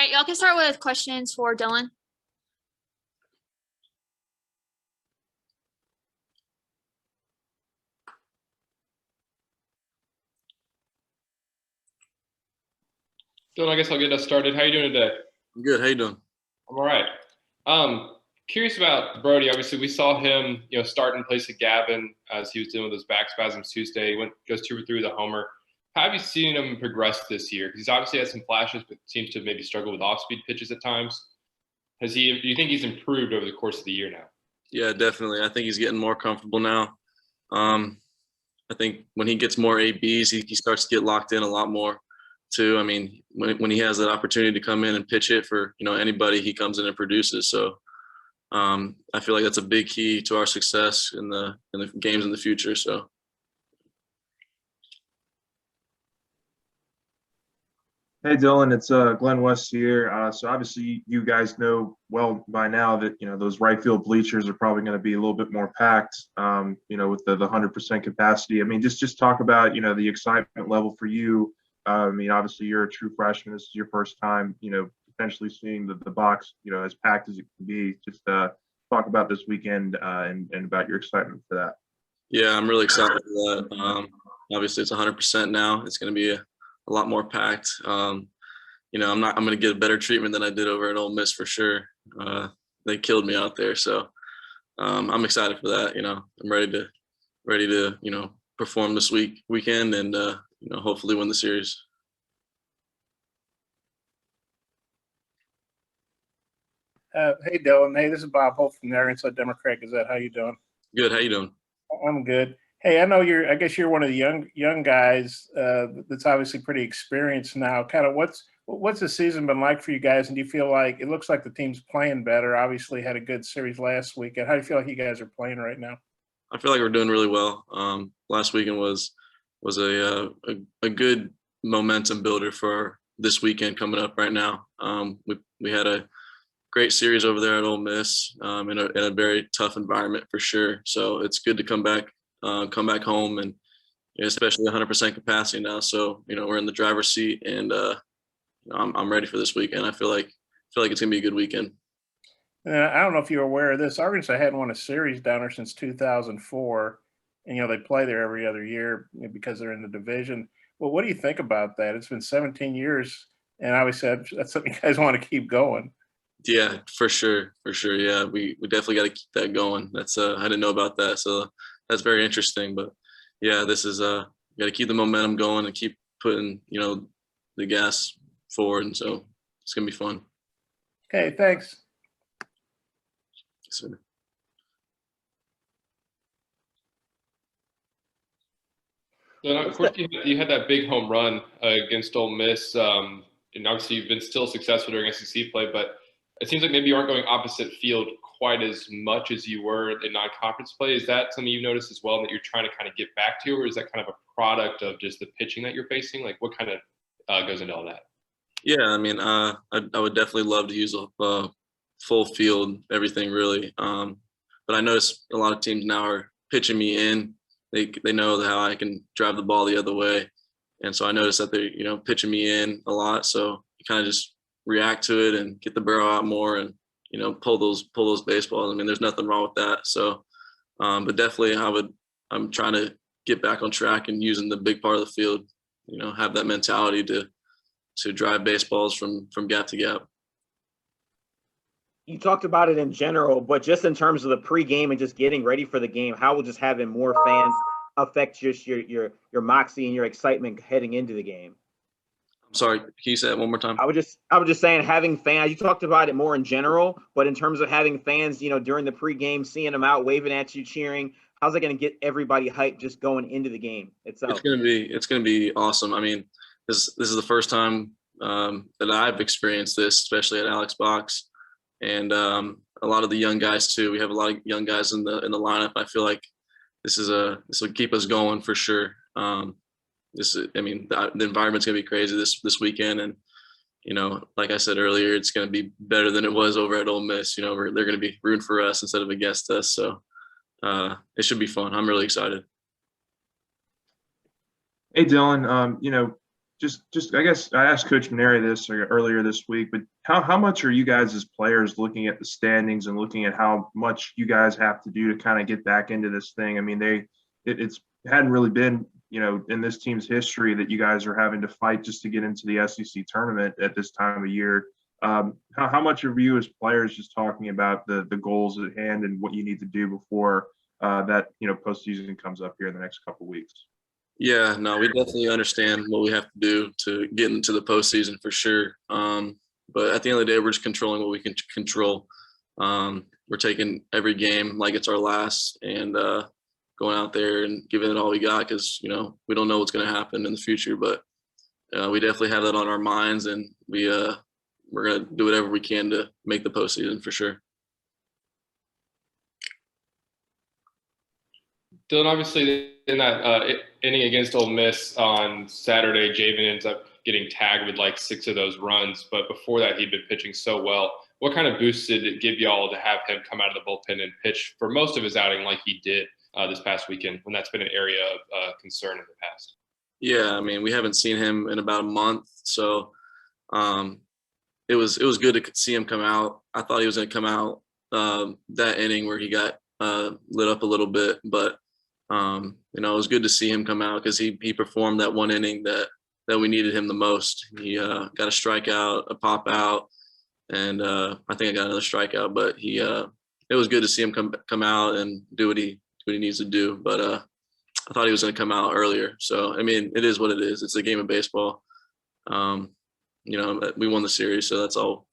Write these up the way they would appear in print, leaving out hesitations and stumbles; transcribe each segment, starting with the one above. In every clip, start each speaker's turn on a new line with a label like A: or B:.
A: right, y'all can start with questions for Dylan.
B: Dylan, I guess I'll get us started. How you doing today?
C: I'm good. How you doing?
B: I'm all right. Curious about Brody. Obviously, we saw him, start in place of Gavin as he was dealing with those back spasms Tuesday. He goes 2 for 3 with a homer. How have you seen him progress this year? Because he's obviously had some flashes, but seems to maybe struggle with off-speed pitches at times. Do you think he's improved over the course of the year now?
C: Yeah, definitely. I think he's getting more comfortable now. I think when he gets more ABs, he starts to get locked in a lot more too. I mean, when he has that opportunity to come in and pitch hit for, anybody, he comes in and produces. So I feel like that's a big key to our success in the games in the future. So.
D: Hey Dylan, it's Glenn West here. So obviously you guys know well by now that those right field bleachers are probably going to be a little bit more packed. With the 100% capacity. I mean, just talk about the excitement level for you. I mean, obviously you're a true freshman. This is your first time potentially seeing the box as packed as it can be. Just talk about this weekend and about your excitement for that.
C: Yeah, I'm really excited for that. Obviously it's 100% now. It's going to be a lot more packed. I'm going to get a better treatment than I did over at Ole Miss for sure. They killed me out there. So I'm excited for that. I'm ready to perform this weekend and, hopefully win the series.
E: Hey Dylan. Hey, this is Bob Holt from the Arkansas Democrat Gazette. How you doing?
C: Good. How you doing?
E: I'm good. Hey, I know I guess you're one of the young guys that's obviously pretty experienced now. Kind of what's the season been like for you guys? And do you feel like it looks like the team's playing better? Obviously had a good series last weekend. How do you feel like you guys are playing right now?
C: I feel like we're doing really well. Last weekend was a good momentum builder for this weekend coming up right now. We had a great series over there at Ole Miss in a very tough environment for sure. So it's good to come back home and especially 100% capacity now. So we're in the driver's seat and I'm ready for this weekend. I feel like it's gonna be a good weekend.
E: I don't know if you're aware of this. Arkansas hadn't won a series down there since 2004, and they play there every other year because they're in the division. Well, what do you think about that? It's been 17 years, and obviously that's something you guys want to keep going.
C: Yeah, for sure. Yeah, we definitely got to keep that going. That's I didn't know about that, so that's very interesting. But yeah, this is got to keep the momentum going and keep putting the gas forward, and so it's gonna be fun.
E: Okay, thanks.
C: So,
B: of course, you had that big home run against Ole Miss, and obviously you've been still successful during SEC play, but it seems like maybe you aren't going opposite field quite as much as you were in non-conference play. Is that something you've noticed as well that you're trying to kind of get back to, or is that kind of a product of just the pitching that you're facing? Like what kind of goes into all that?
C: Yeah, I mean, I would definitely love to use a full field, everything really. But I notice a lot of teams now are pitching me in. They know how I can drive the ball the other way, and so I notice that they're pitching me in a lot. So you kind of just react to it and get the barrel out more and pull those baseballs. I mean, there's nothing wrong with that. So, but definitely I'm trying to get back on track and using the big part of the field. Have that mentality to drive baseballs from gap to gap.
F: You talked about it in general, but just in terms of the pregame and just getting ready for the game, how will just having more fans affect just your moxie and your excitement heading into the game?
C: I'm sorry, can you say that one more time?
F: I was just saying, having fans, you talked about it more in general, but in terms of having fans, during the pregame, seeing them out, waving at you, cheering, how's it going to get everybody hyped just going into the game itself?
C: It's going to be awesome. I mean, this is the first time that I've experienced this, especially at Alex Box, and a lot of the young guys too. We have a lot of young guys in the lineup. I feel like this will keep us going for sure. The environment's gonna be crazy this weekend, and like I said earlier, it's gonna be better than it was over at Ole Miss. They're gonna be rooting for us instead of against us, so it should be fun. I'm really excited.
D: Hey Dylan, just I guess I asked Coach Mainieri this earlier this week, but how much are you guys as players looking at the standings and looking at how much you guys have to do to kind of get back into this thing? I mean, it's hadn't really been, in this team's history that you guys are having to fight just to get into the SEC tournament at this time of year. How much of you as players just talking about the goals at hand and what you need to do before that postseason comes up here in the next couple of weeks?
C: Yeah, no, we definitely understand what we have to do to get into the postseason for sure. But at the end of the day, we're just controlling what we can control. We're taking every game like it's our last and going out there and giving it all we got because, we don't know what's going to happen in the future. But we definitely have that on our minds, and we're going to do whatever we can to make the postseason for sure.
B: Dylan, obviously in that inning against Ole Miss on Saturday, Javen ends up getting tagged with like 6 of those runs. But before that, he'd been pitching so well. What kind of boost did it give y'all to have him come out of the bullpen and pitch for most of his outing like he did this past weekend, when that's been an area of concern in the past?
C: Yeah, I mean, we haven't seen him in about a month, so it was good to see him come out. I thought he was going to come out that inning where he got lit up a little bit, but it was good to see him come out because he performed that one inning that we needed him the most. He got a strikeout, a pop out, and I think I got another strikeout. But it was good to see him come out and do what he needs to do. But I thought he was going to come out earlier. So I mean, it is what it is. It's a game of baseball. We won the series, so that's all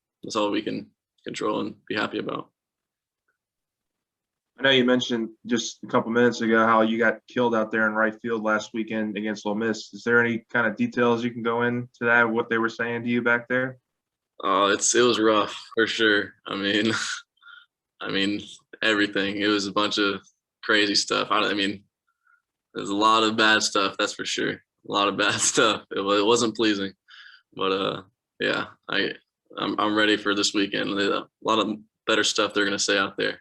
C: we can control and be happy about.
D: I know you mentioned just a couple minutes ago how you got killed out there in right field last weekend against Ole Miss. Is there any kind of details you can go into that, what they were saying to you back there?
C: It was rough for sure. I mean everything. It was a bunch of crazy stuff. I mean, there's a lot of bad stuff, that's for sure. A lot of bad stuff. It wasn't pleasing, but yeah, I'm ready for this weekend. A lot of better stuff they're gonna say out there.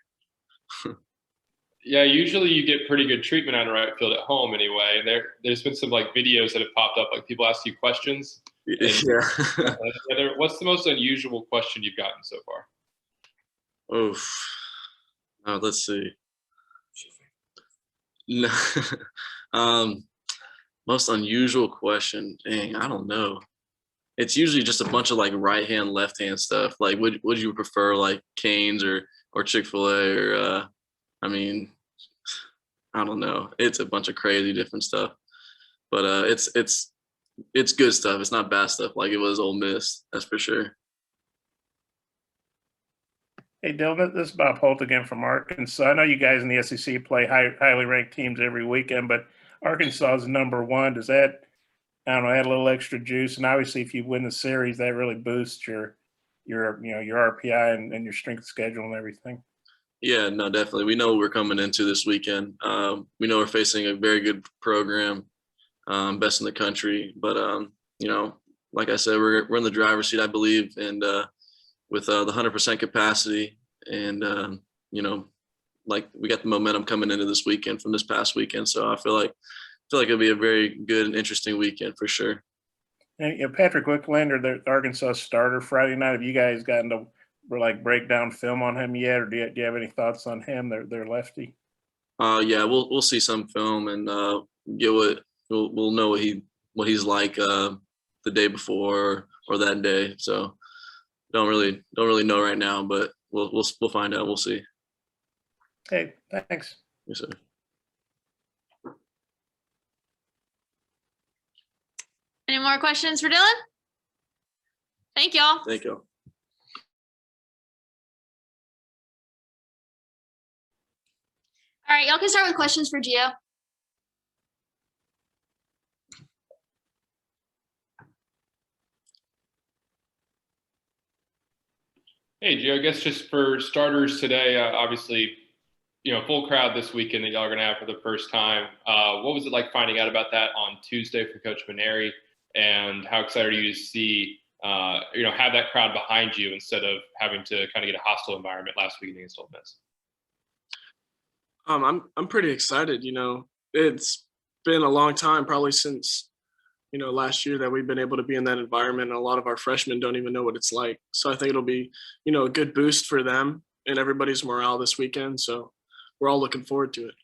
B: Yeah, usually you get pretty good treatment on right field at home anyway. And there's been some like videos that have popped up, like people ask you questions.
C: Yeah.
B: What's the most unusual question you've gotten so far?
C: Oof. Let's see. No. Most unusual question. Dang, I don't know. It's usually just a bunch of like right hand, left hand stuff. Like, would you prefer like Cane's or Chick-fil-A or I mean, I don't know. It's a bunch of crazy different stuff, but it's good stuff. It's not bad stuff like it was Ole Miss. That's for sure.
E: Hey, Dylan, this is Bob Holt again from Arkansas. I know you guys in the SEC play highly ranked teams every weekend, but Arkansas is number 1. Does that, I don't know, add a little extra juice? And obviously, if you win the series, that really boosts your RPI and your strength schedule and everything.
C: Yeah, no, definitely. We know what we're coming into this weekend. We know we're facing a very good program, best in the country. But like I said, we're in the driver's seat, I believe, and with the 100% capacity, and like we got the momentum coming into this weekend from this past weekend. So I feel like it'll be a very good and interesting weekend for sure.
E: And Patrick Wicklander, the Arkansas starter Friday night. Have you guys gotten to break down film on him yet, or do you have any thoughts on him? They're lefty.
C: Yeah, we'll see some film and get we'll know what he's like the day before or that day. So don't really know right now, but we'll find out. We'll see.
E: Hey, thanks.
C: Yes, sir.
A: Any more questions for Dylan? Thank y'all.
C: Thank you.
A: All right, y'all can start with questions for Gio.
B: Hey, Gio, I guess just for starters today, obviously, full crowd this weekend that y'all are going to have for the first time. What was it like finding out about that on Tuesday for Coach Mainieri, and how excited are you to see, have that crowd behind you instead of having to kind of get a hostile environment last weekend against Ole Miss?
G: I'm pretty excited. It's been a long time, probably since last year that we've been able to be in that environment. And a lot of our freshmen don't even know what it's like. So I think it'll be, a good boost for them and everybody's morale this weekend. So we're all looking forward to it.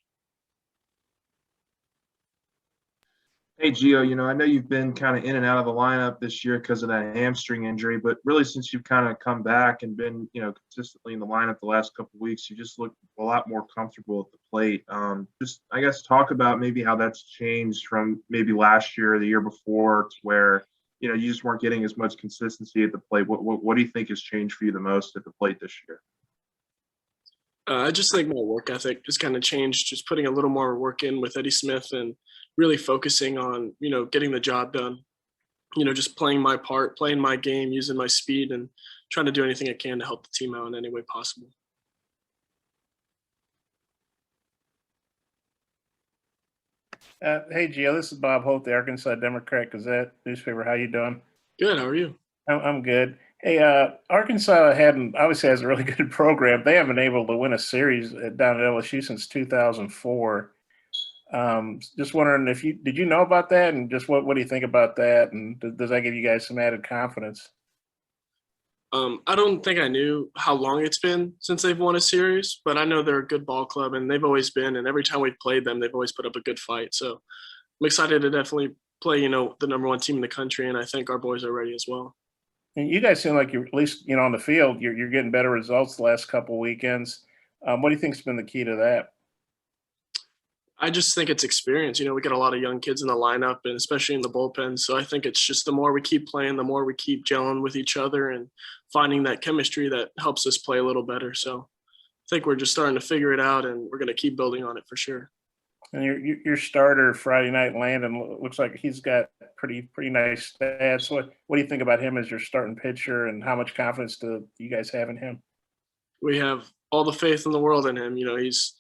D: Hey, Gio, I know you've been kind of in and out of the lineup this year because of that hamstring injury, but really since you've kind of come back and been, consistently in the lineup the last couple of weeks, you just look a lot more comfortable at the plate. Just, I guess, talk about maybe how that's changed from maybe last year or the year before to where, you just weren't getting as much consistency at the plate. What do you think has changed for you the most at the plate this year?
G: I just think my work ethic just kind of changed, just putting a little more work in with Eddie Smith and really focusing on, getting the job done, just playing my part, playing my game, using my speed and trying to do anything I can to help the team out in any way possible.
E: Hey, Gio, this is Bob Holt, the Arkansas Democrat Gazette newspaper. How you doing?
G: Good. How are you?
E: I'm good. Hey, Arkansas obviously has a really good program. They haven't been able to win a series down at LSU since 2004. Just wondering did you know about that, and just what do you think about that, and does that give you guys some added confidence?
G: I don't think I knew how long it's been since they've won a series, but I know they're a good ball club, and they've always been. And every time we've played them, they've always put up a good fight. So I'm excited to definitely play, the number one team in the country, and I think our boys are ready as well.
E: And you guys seem like you're at least on the field. You're getting better results the last couple of weekends. What do you think's been the key to that?
G: I just think it's experience. We got a lot of young kids in the lineup and especially in the bullpen. So I think it's just the more we keep playing, the more we keep gelling with each other and finding that chemistry that helps us play a little better. So I think we're just starting to figure it out, and we're going to keep building on it for sure.
E: And your starter Friday night, Landon, looks like he's got pretty nice stats. What do you think about him as your starting pitcher, and how much confidence do you guys have in him?
G: We have all the faith in the world in him. He's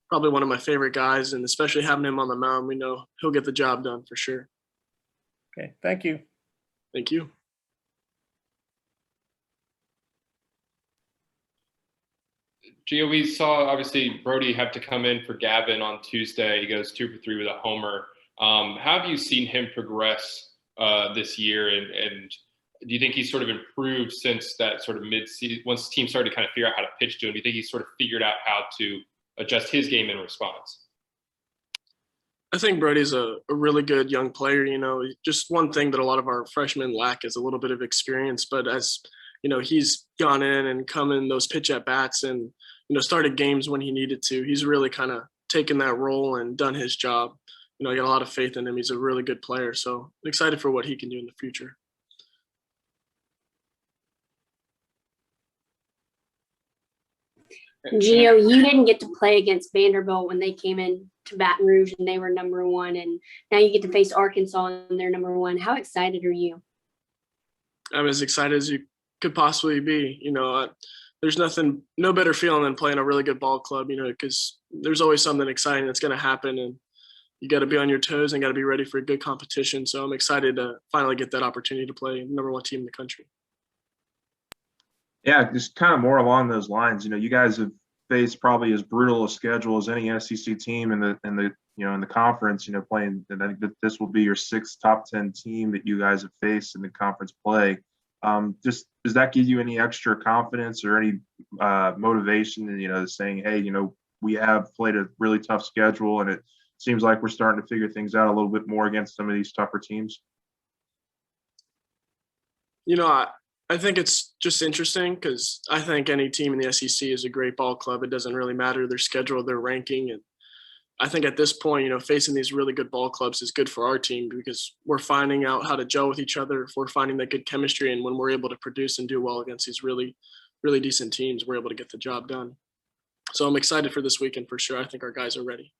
G: probably one of my favorite guys, and especially having him on the mound, we know he'll get the job done for sure.
E: Okay, thank you.
G: Thank you.
B: Gio, we saw obviously Brody have to come in for Gavin on Tuesday. He goes 2 for 3 with a homer. How have you seen him progress this year, and do you think he's sort of improved since that sort of mid-season, once the team started to kind of figure out how to pitch to him? Do you think he's sort of figured out how to adjust his game in response?
G: I think Brody's a really good young player. Just one thing that a lot of our freshmen lack is a little bit of experience. But as he's gone in and come in those pitch at bats and started games when he needed to. He's really kind of taken that role and done his job. I got a lot of faith in him. He's a really good player. So I'm excited for what he can do in the future.
H: Gio, you didn't get to play against Vanderbilt when they came in to Baton Rouge and they were number one, and now you get to face Arkansas and they're number one. How excited are you?
G: I'm as excited as you could possibly be. There's no better feeling than playing a really good ball club, because there's always something exciting that's going to happen, and you got to be on your toes and got to be ready for a good competition. So I'm excited to finally get that opportunity to play number one team in the country.
D: Yeah, just kind of more along those lines. You guys have faced probably as brutal a schedule as any SEC team in the conference. Playing, and I think that this will be your 6th top 10 team that you guys have faced in the conference play. Just does that give you any extra confidence or any motivation? Saying, hey, we have played a really tough schedule, and it seems like we're starting to figure things out a little bit more against some of these tougher teams.
G: I think it's just interesting because I think any team in the SEC is a great ball club. It doesn't really matter their schedule, their ranking. And I think at this point, facing these really good ball clubs is good for our team because we're finding out how to gel with each other. If we're finding that good chemistry, and when we're able to produce and do well against these really, really decent teams, we're able to get the job done. So I'm excited for this weekend for sure. I think our guys are ready.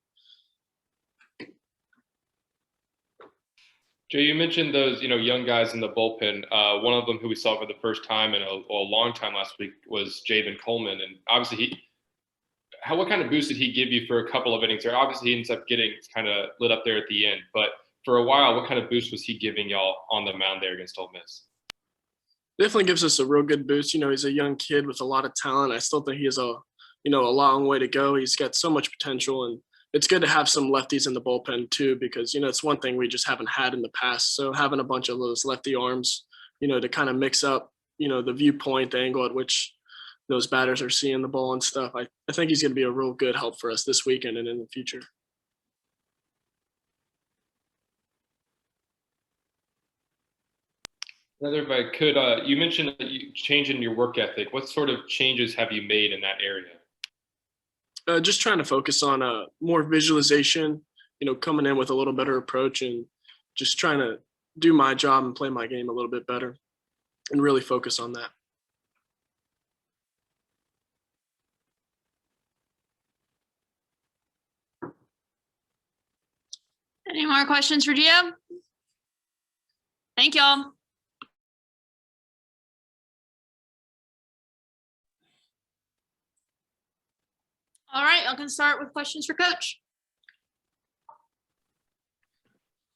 B: Joe, you mentioned those, young guys in the bullpen. One of them who we saw for the first time in a long time last week was Javen Coleman. And obviously what kind of boost did he give you for a couple of innings there? Obviously he ends up getting kind of lit up there at the end, but for a while, what kind of boost was he giving y'all on the mound there against Ole Miss?
G: Definitely gives us a real good boost. He's a young kid with a lot of talent. I still think he has a long way to go. He's got so much potential, and it's good to have some lefties in the bullpen too, because, it's one thing we just haven't had in the past. So having a bunch of those lefty arms, to kind of mix up, the viewpoint, the angle at which those batters are seeing the ball and stuff. I think he's going to be a real good help for us this weekend and in the future.
B: Another, if I could, you mentioned that you changing your work ethic. What sort of changes have you made in that area?
G: Just trying to focus on more visualization, coming in with a little better approach and just trying to do my job and play my game a little bit better and really focus on that.
A: Any more questions for Gio? Thank y'all. All right, I can start with questions for Coach.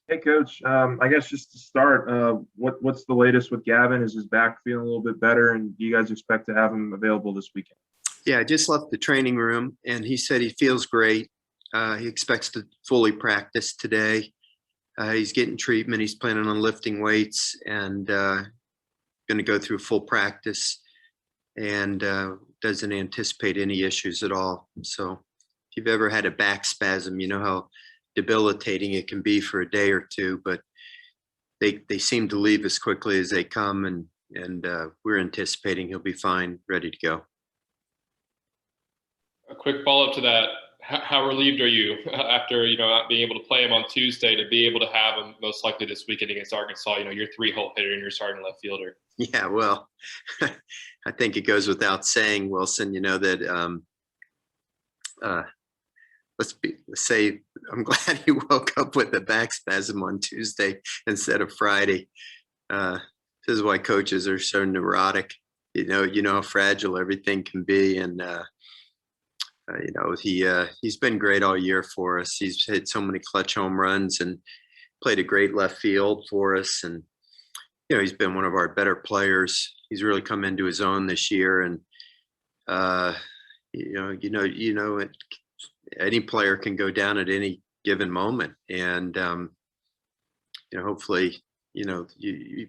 D: Hey, Coach. I guess just to start, what's the latest with Gavin? Is his back feeling a little bit better, and do you guys expect to have him available this weekend?
I: Yeah, I just left the training room, and he said he feels great. He expects to fully practice today. He's getting treatment. He's planning on lifting weights and going to go through full practice, and doesn't anticipate any issues at all. So if you've ever had a back spasm, you know how debilitating it can be for a day or two, but they seem to leave as quickly as they come, and we're anticipating he'll be fine, ready to go.
B: A quick follow-up to that. How relieved are you after, not being able to play him on Tuesday to be able to have him most likely this weekend against Arkansas? Your 3-hole hitter and your starting left fielder.
I: Yeah, well, I think it goes without saying, Wilson, that let's say I'm glad he woke up with a back spasm on Tuesday instead of Friday. This is why coaches are so neurotic. You know how fragile everything can be, and he's been great all year for us. He's hit so many clutch home runs and played a great left field for us, and he's been one of our better players. He's really come into his own this year, and any player can go down at any given moment, and hopefully,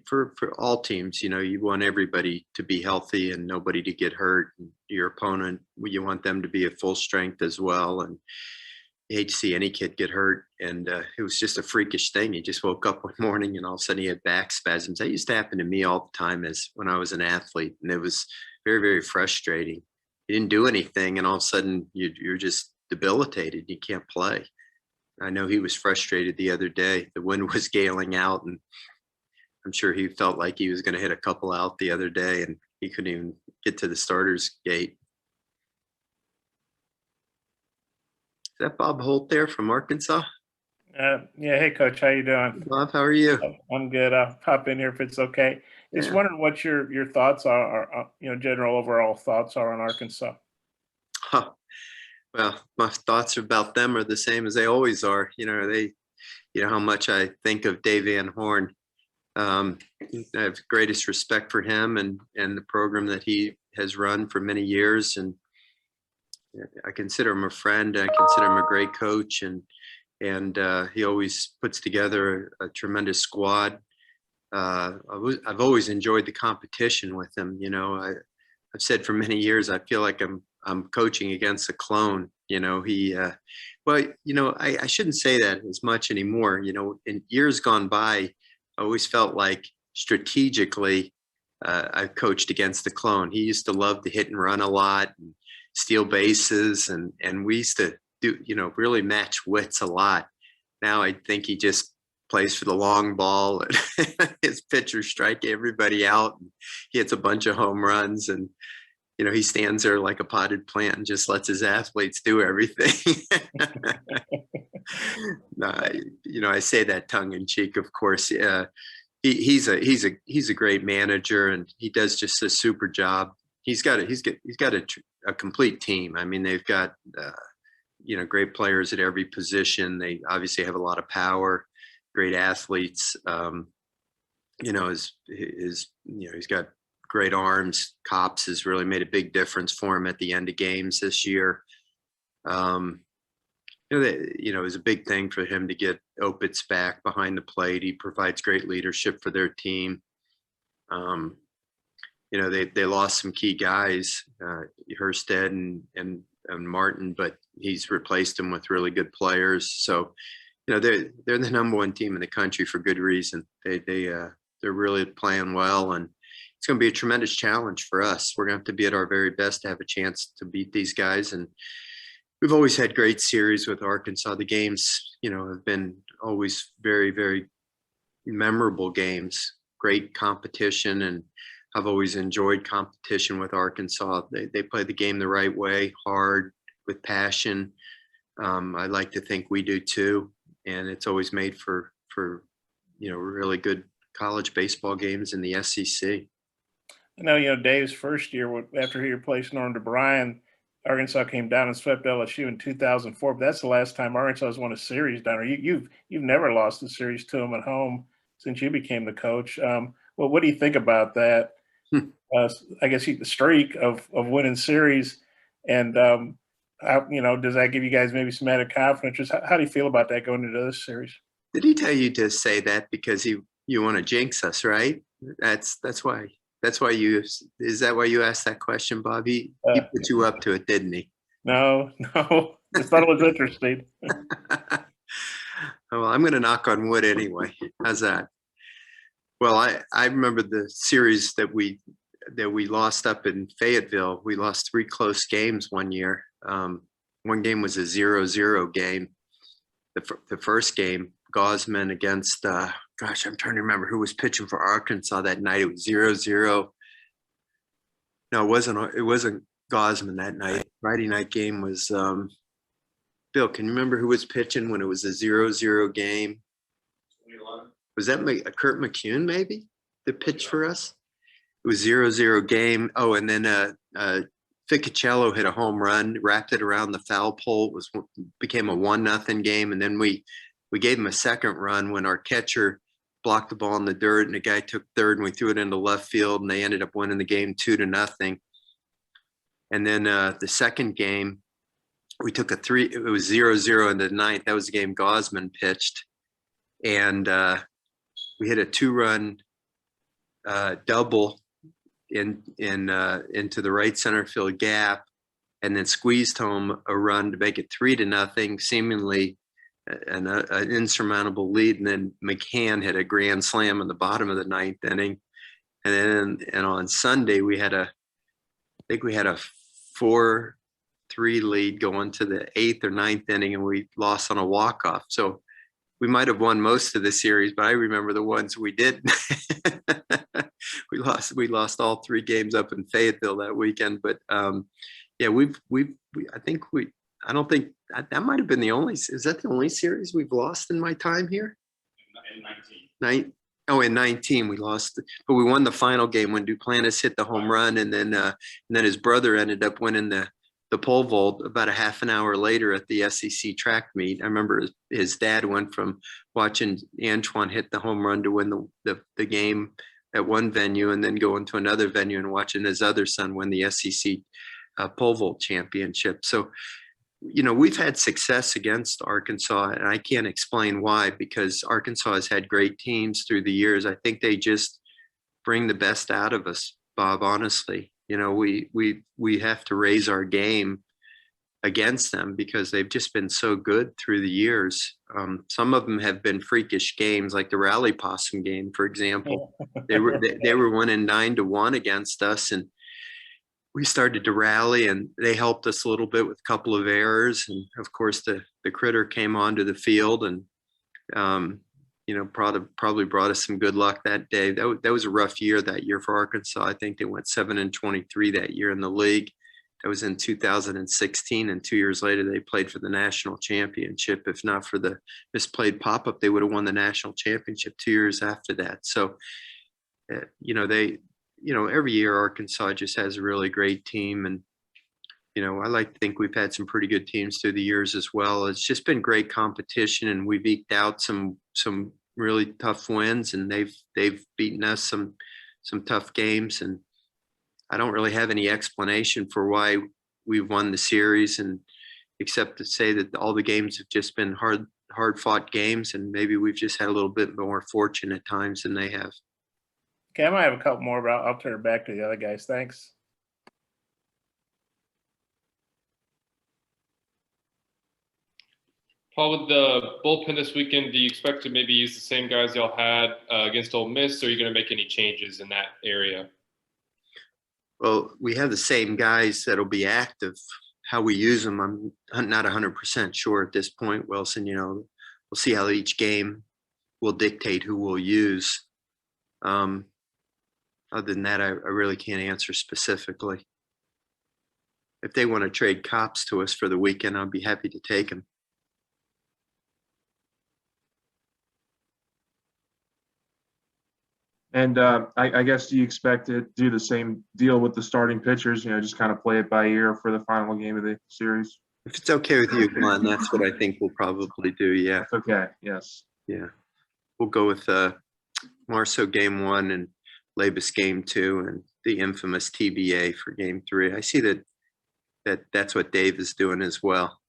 I: for all teams, you want everybody to be healthy and nobody to get hurt. And your opponent, you want them to be at full strength as well. And you hate to see any kid get hurt. And it was just a freakish thing. He just woke up one morning and all of a sudden he had back spasms. That used to happen to me all the time when I was an athlete, and it was very, very frustrating. You didn't do anything, and all of a sudden you're just debilitated. You can't play. I know he was frustrated the other day. The wind was galing out, and I'm sure he felt like he was going to hit a couple out the other day, and he couldn't even get to the starter's gate. Is that Bob Holt there from Arkansas?
E: Yeah. Hey, Coach, how you doing?
I: Bob, how are you?
E: I'm good. I'll pop in here if it's okay. Just wondering what your thoughts are, general overall thoughts are on Arkansas.
I: Huh. Well, my thoughts about them are the same as they always are. How much I think of Dave Van Horn. I have greatest respect for him and the program that he has run for many years, and I consider him a friend. I consider him a great coach, and he always puts together a tremendous squad. I've always enjoyed the competition with him. I've said for many years I feel like I'm coaching against a clone. I shouldn't say that as much anymore. In years gone by, I always felt like strategically I coached against the clone. He used to love to hit and run a lot and steal bases, and we used to do, really match wits a lot. Now I think he just plays for the long ball, and his pitchers strike everybody out, and he hits a bunch of home runs, and he stands there like a potted plant and just lets his athletes do everything. I say that tongue in cheek, of course. He's a great manager, and he does just a super job. He's got a complete team. I mean, they've got great players at every position. They obviously have a lot of power, great athletes. He's got great arms. Cops has really made a big difference for him at the end of games this year. it was a big thing for him to get Opitz back behind the plate. He provides great leadership for their team. They lost some key guys, Hurstead and Martin, but he's replaced them with really good players. So, they're the number one team in the country for good reason. They're really playing well, and it's going to be a tremendous challenge for us. We're going to have to be at our very best to have a chance to beat these guys. And we've always had great series with Arkansas. The games, have been always very, very memorable games, great competition. And I've always enjoyed competition with Arkansas. They play the game the right way, hard, with passion. I like to think we do too. And it's always made for really good college baseball games in the SEC.
E: I know, Dave's first year after he replaced Norm DeBryan, Arkansas came down and swept LSU in 2004. But that's the last time Arkansas has won a series down there. You've never lost a series to them at home since you became the coach. Well, what do you think about that? I guess the streak of winning series, and does that give you guys maybe some added confidence? Just how do you feel about that going into this series?
I: Did he tell you to say that because you want to jinx us, right? That's why. That's why is that why you asked that question, Bobby? He put you up to it, didn't he?
E: No. I thought it was interesting.
I: Well, I'm going to knock on wood anyway. How's that? Well, I remember the series that we lost up in Fayetteville. We lost 3 close games one year. One game was a 0-0 game. The first game, Gosman against, I'm trying to remember who was pitching for Arkansas that night. It was 0-0. No, it wasn't Gosman that night. Friday night game was, Bill, can you remember who was pitching when it was a 0-0 game? 2011. Was that Kurt McCune maybe that pitched for us? It was 0-0 game. Oh, and then Ficcicello hit a home run, wrapped it around the foul pole. Became a 1-0 game, and then we gave him a second run when our catcher blocked the ball in the dirt, and the guy took third, and we threw it into left field, and they ended up winning the game 2-0. And then the second game, we took it was 0-0 in the ninth. That was the game Gosman pitched, and we hit a 2-run double into the right center field gap, and then squeezed home a run to make it 3-0, seemingly an insurmountable lead. And then McCann hit a grand slam in the bottom of the ninth inning. And on Sunday we had a 4-3 lead going to the 8th or 9th inning, and we lost on a walk-off. So we might have won most of the series, but I remember the ones we didn't. We lost all 3 games up in Fayetteville that weekend. But yeah, I don't think that might have been the only. Is that the only series we've lost in my time here?
J: In 19.
I: In 19 we lost, but we won the final game when Duplantis hit the home run, and then his brother ended up winning the pole vault about a half an hour later at the SEC track meet. I remember his dad went from watching Antoine hit the home run to win the game at one venue, and then going to another venue and watching his other son win the SEC pole vault championship. So, we've had success against Arkansas, and I can't explain why, because Arkansas has had great teams through the years. I think they just bring the best out of us, Bob, honestly. We have to raise our game against them because they've just been so good through the years. Some of them have been freakish games, like the Rally Possum game, for example. They were winning 9-1 against us, and we started to rally, and they helped us a little bit with a couple of errors. And of course, the critter came onto the field, and probably brought us some good luck that day. That was a rough year that year for Arkansas. I think they went 7-23 that year in the league. That was in 2016, and 2 years later they played for the national championship. If not for the misplayed pop-up, they would have won the national championship 2 years after that. So, every year Arkansas just has a really great team, and I like to think we've had some pretty good teams through the years as well. It's just been great competition, and we've eked out some really tough wins, and they've beaten us some tough games. And I don't really have any explanation for why we won the series. And except to say that all the games have just been hard fought games, and maybe we've just had a little bit more fortune at times than they have.
E: Okay, I might have a couple more, but I'll turn it back to the other guys. Thanks.
B: Paul, with the bullpen this weekend, do you expect to maybe use the same guys y'all had against Ole Miss, or are you going to make any changes in that area?
I: Well, we have the same guys that'll be active. How we use them, I'm not 100% sure at this point, Wilson. We'll see how each game will dictate who we'll use. Other than that, I really can't answer specifically. If they want to trade Cops to us for the weekend, I'll be happy to take them.
D: And I guess, do you expect to do the same deal with the starting pitchers, just kind of play it by ear for the final game of the series?
I: If it's okay with you, Glenn, that's what I think we'll probably do, yeah.
D: Okay, yes.
I: Yeah. We'll go with Marceau game 1 and Labus game 2 and the infamous TBA for game 3. I see that's what Dave is doing as well.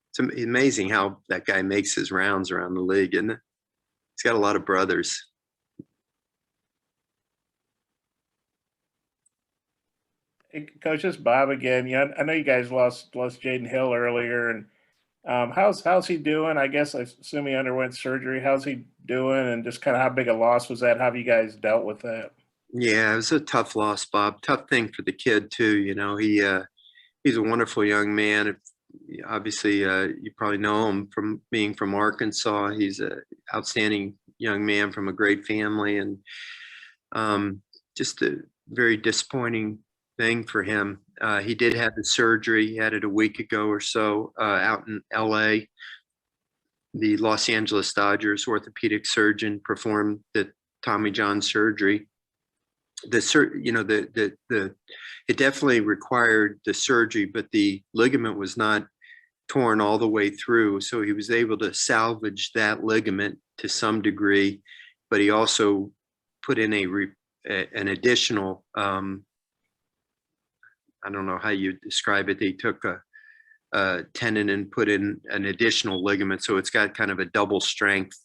I: It's amazing how that guy makes his rounds around the league, isn't it? He's got a lot of brothers.
E: Hey, Coach, it's Bob again. I know you guys lost Jaden Hill earlier, and how's he doing? I guess I assume he underwent surgery. How's he doing? And just kind of how big a loss was that? How have you guys dealt with that?
I: Yeah, it was a tough loss, Bob. Tough thing for the kid too. He's a wonderful young man. Obviously, you probably know him from being from Arkansas. He's an outstanding young man from a great family, and just a very disappointing thing for him. He did have the surgery. He had it a week ago or so out in LA. The Los Angeles Dodgers orthopedic surgeon performed the Tommy John surgery. It definitely required the surgery, but the ligament was not torn all the way through. So he was able to salvage that ligament to some degree, but he also put in an additional, I don't know how you describe it. They took a tendon and put in an additional ligament. So it's got kind of a double strength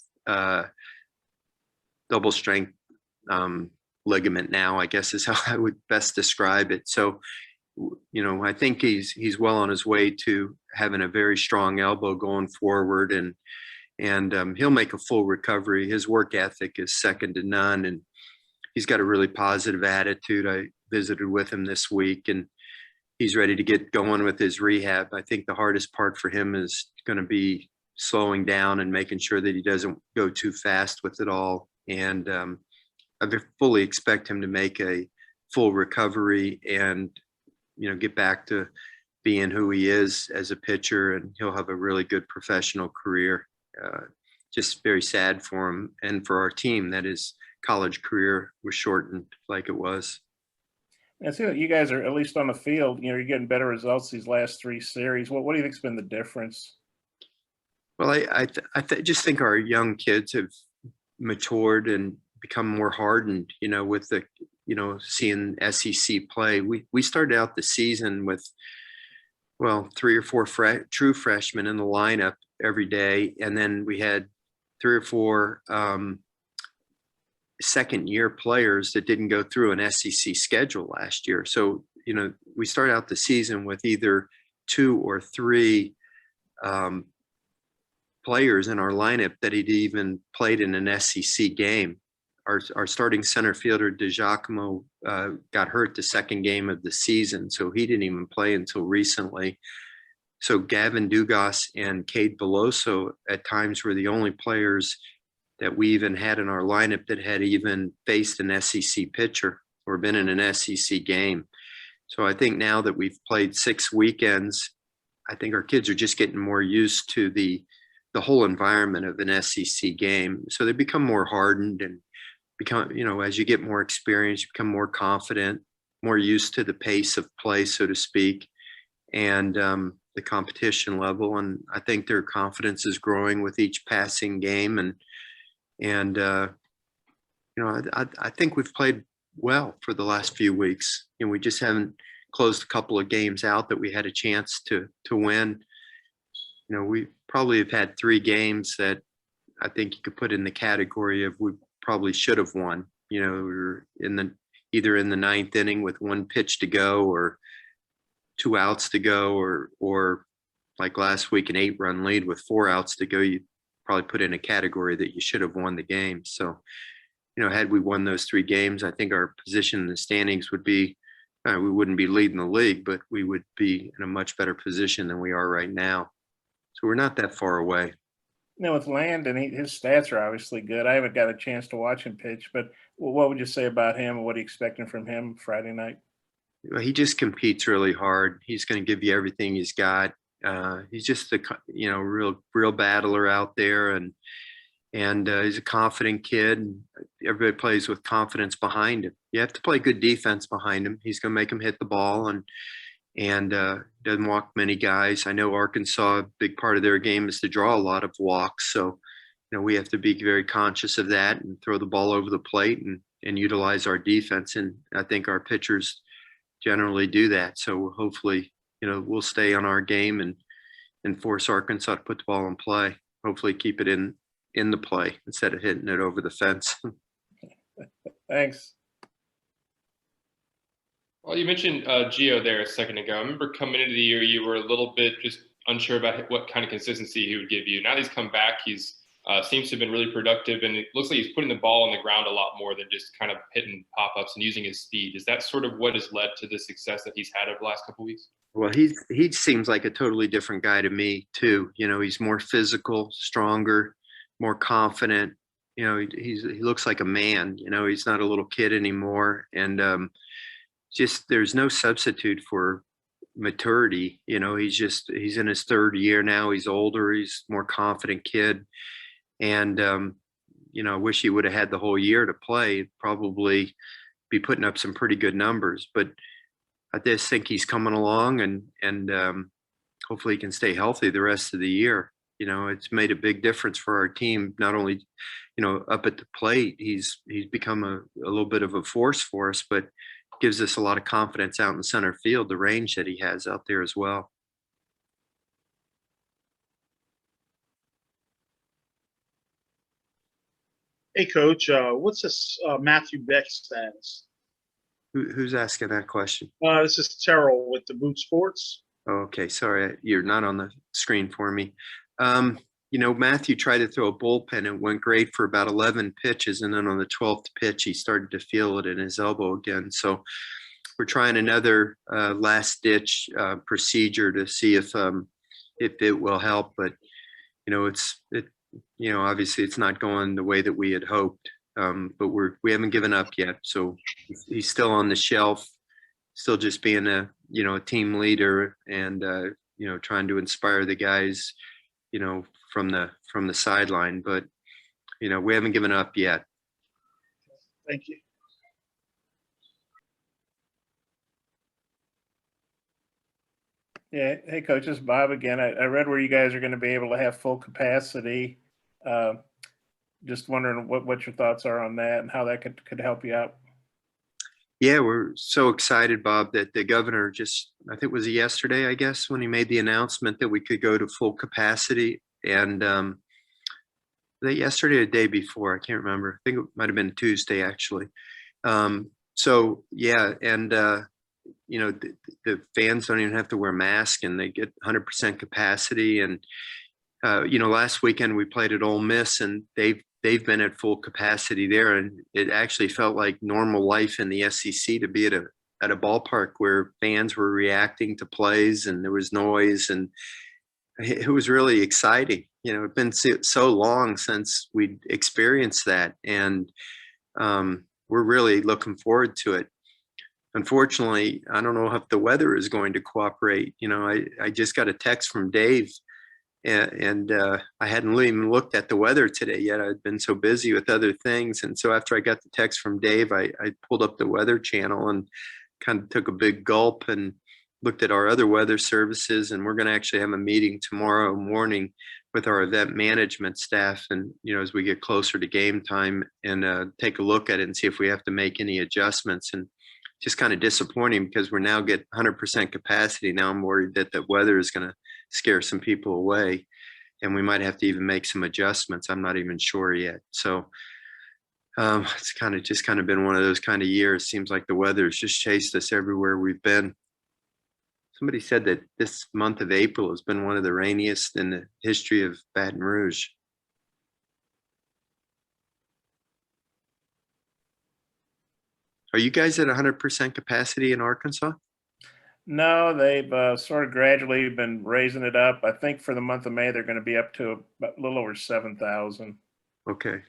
I: ligament now, I guess is how I would best describe it. So, I think he's well on his way to having a very strong elbow going forward, and he'll make a full recovery. His work ethic is second to none, and he's got a really positive attitude. I visited with him this week, and he's ready to get going with his rehab. I think the hardest part for him is going to be slowing down and making sure that he doesn't go too fast with it all. And I fully expect him to make a full recovery and, get back to being who he is as a pitcher, and he'll have a really good professional career. Just very sad for him and for our team that his college career was shortened like it was.
E: I see that you guys are, at least on the field, you're getting better results these last 3 series. What do you think's been the difference?
I: Well, I just think our young kids have matured and become more hardened, with the, seeing SEC play. We started out the season with, 3 or 4 true freshmen in the lineup every day. And then we had 3 or 4 second-year players that didn't go through an SEC schedule last year. So, we started out the season with either 2 or 3 players in our lineup that had even played in an SEC game. Our starting center fielder, DeGiacomo, got hurt the second game of the season, so he didn't even play until recently. So Gavin Dugas and Cade Veloso at times were the only players that we even had in our lineup that had even faced an SEC pitcher or been in an SEC game. So I think now that we've played 6 weekends, I think our kids are just getting more used to the whole environment of an SEC game. So they become more hardened and become, as you get more experience, you become more confident, more used to the pace of play, so to speak, and the competition level. And I think their confidence is growing with each passing game. And I think we've played well for the last few weeks, and we just haven't closed a couple of games out that we had a chance to win. You know, we probably have had 3 games that I think you could put in the category of we probably should have won. You know, we were either in the 9th inning with 1 pitch to go or 2 outs to go, or like last week, an 8-run lead with 4 outs to go. You probably put in a category that you should have won the game. So, you know, had we won those 3 games, I think our position in the standings would be, we wouldn't be leading the league, but we would be in a much better position than we are right now. So we're not that far away.
E: You know, with Landon, his stats are obviously good. I haven't got a chance to watch him pitch, but what would you say about him and what are you expecting from him Friday night?
I: He just competes really hard. He's going to give you everything he's got. He's just a, you know, real battler out there, and he's a confident kid. And everybody plays with confidence behind him. You have to play good defense behind him. He's going to make him hit the ball, and doesn't walk many guys. I know Arkansas, a big part of their game is to draw a lot of walks. So, you know, we have to be very conscious of that and throw the ball over the plate and utilize our defense. And I think our pitchers generally do that. So hopefully, you know, we'll stay on our game and force Arkansas to put the ball in play. Hopefully keep it in the play instead of hitting it over the fence.
E: Thanks.
B: Well, you mentioned Gio there a second ago. I remember coming into the year, you were a little bit just unsure about what kind of consistency he would give you. Now that he's come back, he's seems to have been really productive, and it looks like he's putting the ball on the ground a lot more than just kind of hitting pop-ups and using his speed. Is that sort of what has led to the success that he's had over the last couple of weeks?
I: Well, he seems like a totally different guy to me too. You know, he's more physical, stronger, more confident. You know, he looks like a man. You know, he's not a little kid anymore, and just there's no substitute for maturity. You know, he's in his 3rd year now. He's older. He's more confident kid, and you know, I wish he would have had the whole year to play. Probably be putting up some pretty good numbers, but I just think he's coming along, and hopefully he can stay healthy the rest of the year. You know, it's made a big difference for our team. Not only, you know, up at the plate, he's become a little bit of a force for us, but gives us a lot of confidence out in center field, the range that he has out there as well.
K: Hey, Coach, what's this Matthew Beck status?
I: Who's asking that question?
K: This is Terrell with the Boot Sports.
I: Oh, okay, sorry, you're not on the screen for me. You know, Matthew tried to throw a bullpen. It went great for about 11 pitches, and then on the 12th pitch, he started to feel it in his elbow again. So we're trying another last-ditch procedure to see if it will help. But you know, you know, obviously it's not going the way that we had hoped. But we haven't given up yet. So he's still on the shelf, still just being a team leader and you know, trying to inspire the guys, you know, from the sideline. But you know, we haven't given up yet.
K: Thank you.
E: Yeah. Hey, Coach, this is Bob again. I read where you guys are going to be able to have full capacity. Just wondering what your thoughts are on that and how that could help you out.
I: Yeah, we're so excited, Bob, that the governor just, I think it was yesterday, I guess, when he made the announcement that we could go to full capacity. And yesterday or the day before, I can't remember. I think it might have been Tuesday, actually. So, yeah, and, you know, the fans don't even have to wear masks, and they get 100% capacity. And, you know, last weekend we played at Ole Miss, and they've been at full capacity there, and it actually felt like normal life in the SEC to be at a ballpark where fans were reacting to plays and there was noise, and it was really exciting. You know, it's been so long since we experienced that, and we're really looking forward to it. Unfortunately, I don't know if the weather is going to cooperate. You know, I just got a text from Dave. And I hadn't even looked at the weather today yet. I'd been so busy with other things. And so after I got the text from Dave, I pulled up the Weather Channel and kind of took a big gulp and looked at our other weather services. And we're going to actually have a meeting tomorrow morning with our event management staff. And, you know, as we get closer to game time, and take a look at it and see if we have to make any adjustments. And just kind of disappointing because we're now getting 100% capacity. Now I'm worried that the weather is going to scare some people away, and we might have to even make some adjustments. I'm not even sure yet. So it's kind of been one of those kind of years. Seems like the weather has just chased us everywhere we've been. Somebody said that this month of April has been one of the rainiest in the history of Baton Rouge. Are you guys at 100% capacity in Arkansas?
E: No, they've sort of gradually been raising it up. I think for the month of May, they're going to be up to a little over 7,000.
I: Okay.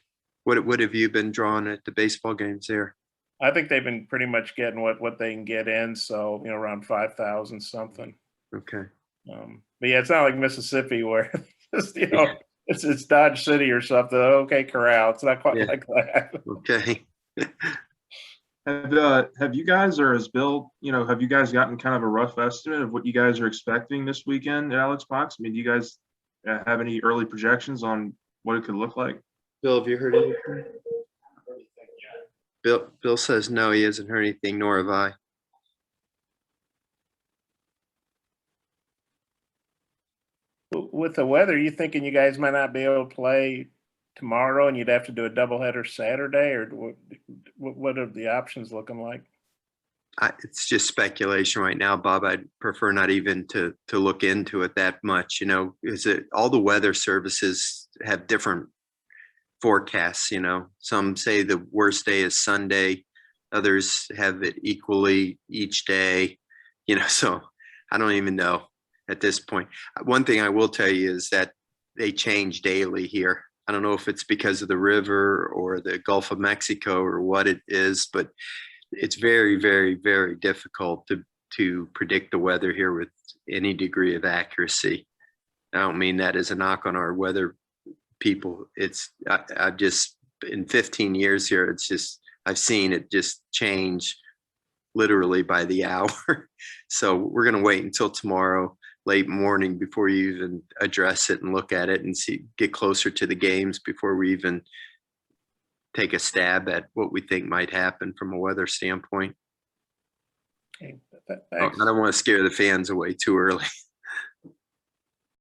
I: What have you been drawing at the baseball games there?
E: I think they've been pretty much getting what they can get in. So, around 5,000 something.
I: Okay.
E: But yeah, it's not like Mississippi where just, it's Dodge City or something. Okay, Corral. It's not quite like that.
I: Okay.
D: Have you guys, or has Bill, have you guys gotten kind of a rough estimate of what you guys are expecting this weekend at Alex Box? I mean, do you guys have any early projections on what it could look like?
I: Bill, have you heard anything? Bill says no, he hasn't heard anything, nor have I.
E: With the weather, you thinking you guys might not be able to play tomorrow and you'd have to do a doubleheader Saturday, or what are the options looking like?
I: It's just speculation right now, Bob. I'd prefer not even to look into it that much. Is it all the weather services have different forecasts? Some say the worst day is Sunday, others have it equally each day. So I don't even know at this point. One thing I will tell you is that they change daily here. I don't know if it's because of the river or the Gulf of Mexico or what it is, but it's very, very, very difficult to predict the weather here with any degree of accuracy. I don't mean that as a knock on our weather people. I've just, in 15 years here, I've seen it just change literally by the hour. So we're going to wait until tomorrow late morning before you even address it and look at it and get closer to the games before we even take a stab at what we think might happen from a weather standpoint.
E: Okay,
I: I don't want to scare the fans away too early.